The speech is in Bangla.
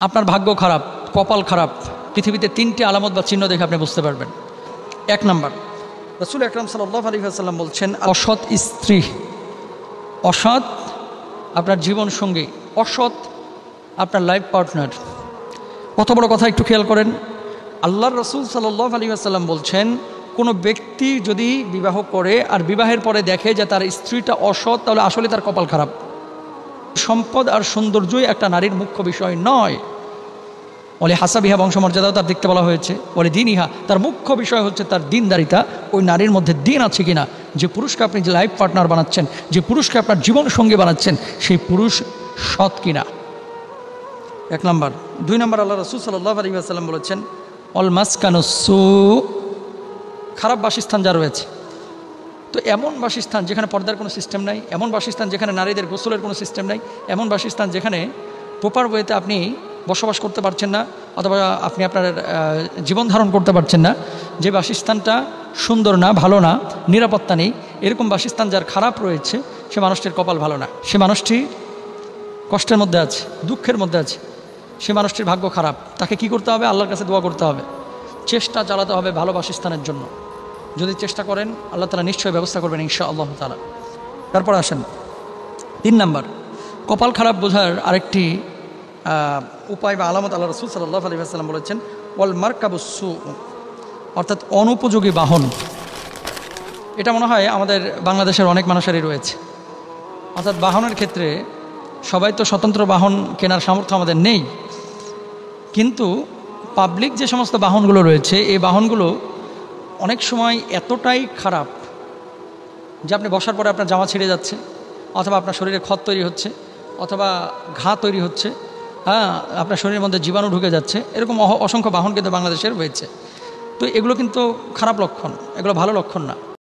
আপনার ভাগ্য খারাপ, কপাল খারাপ, পৃথিবীতে 3টি আলামত বা চিহ্ন দেখে আপনি বুঝতে পারবেন। 1 নাম্বার, রাসূল আকরাম সাল্লাল্লাহু আলাইহি ওয়াসাল্লাম বলছেন, অসৎ স্ত্রী, অসৎ আপনার জীবন সঙ্গী, অসৎ আপনার লাইফ পার্টনার। কত বড় কথা একটু খেয়াল করেন। আল্লাহর রাসূল সাল্লাল্লাহু আলাইহি ওয়াসাল্লাম বলছেন, কোনো ব্যক্তি যদি বিবাহ করে আর বিবাহের পরে দেখে যে তার স্ত্রীটা অসৎ, তাহলে আসলে তার কপাল খারাপ। সম্পদ আর সৌন্দর্যই একটা নারীর মুখ্য বিষয় নয়। বলে হাসাবিহা, বংশমর্যাদাও তার দেখতে বলা হয়েছে। বলে দিনইহা, তার মুখ্য বিষয় হচ্ছে তার দিনদারিতা। ওই নারীর মধ্যে দিন আছে কিনা। যে পুরুষকে আপনি যে লাইফ পার্টনার বানাচ্ছেন, যে পুরুষকে আপনার জীবন সঙ্গী বানাচ্ছেন, সেই পুরুষ সৎ কিনা। 1 নাম্বার। 2 নাম্বার, আল্লাহ রাসূল সাল্লাল্লাহু আলাইহি ওয়াসাল্লাম বলেছেন, অল মাসকানুসু, খারাপ বাসস্থান যা রয়েছে। তো এমন বাসস্থান যেখানে পর্দার কোনো সিস্টেম নাই, এমন বাসস্থান যেখানে নারীদের গোসলের কোনো সিস্টেম নাই, এমন বাসস্থান যেখানে প্রপার ওয়েতে আপনি বসবাস করতে পারছেন না, অথবা আপনি আপনার জীবন ধারণ করতে পারছেন না, যে বাসস্থানটা সুন্দর না, ভালো না, নিরাপত্তা নেই, এরকম বাসস্থান যার খারাপ রয়েছে, সে মানুষটির কপাল ভালো না। সে মানুষটি কষ্টের মধ্যে আছে, দুঃখের মধ্যে আছে, সে মানুষটির ভাগ্য খারাপ। তাকে কি করতে হবে? আল্লাহর কাছে দোয়া করতে হবে, চেষ্টা চালাতে হবে ভালো বাসস্থানের জন্য। যদি চেষ্টা করেন, আল্লাহ তাআলা নিশ্চয়ই ব্যবস্থা করবেন ইনশাআল্লাহ তাআলা। তারপর আসেন 3 নাম্বার, কপাল খারাপ বোঝার আরেকটি উপায় বা আলামত আল্লাহ রাসূল সাল্লাল্লাহু আলাইহি ওয়াসাল্লাম বলেছেন, ওয়াল মারকাবুসসু, অর্থাৎ অনুপযোগী বাহন। এটা মনে হয় আমাদের বাংলাদেশের অনেক মানুষেরই রয়েছে। অর্থাৎ বাহনের ক্ষেত্রে সবাই তো স্বতন্ত্র বাহন কেনার সামর্থ্য আমাদের নেই, কিন্তু পাবলিক যে সমস্ত বাহনগুলো রয়েছে, এই বাহনগুলো অনেক সময় এতটাই খারাপ যে আপনি বসার পরে আপনার জামা ছিঁড়ে যাচ্ছে, অথবা আপনার শরীরে ক্ষত তৈরি হচ্ছে, অথবা ঘা তৈরি হচ্ছে, আপনার শরীরের মধ্যে জীবাণু ঢুকে যাচ্ছে। এরকম অসংখ্য বাহন কিন্তু বাংলাদেশের রয়েছে। তো এগুলো কিন্তু খারাপ লক্ষণ, এগুলো ভালো লক্ষণ না।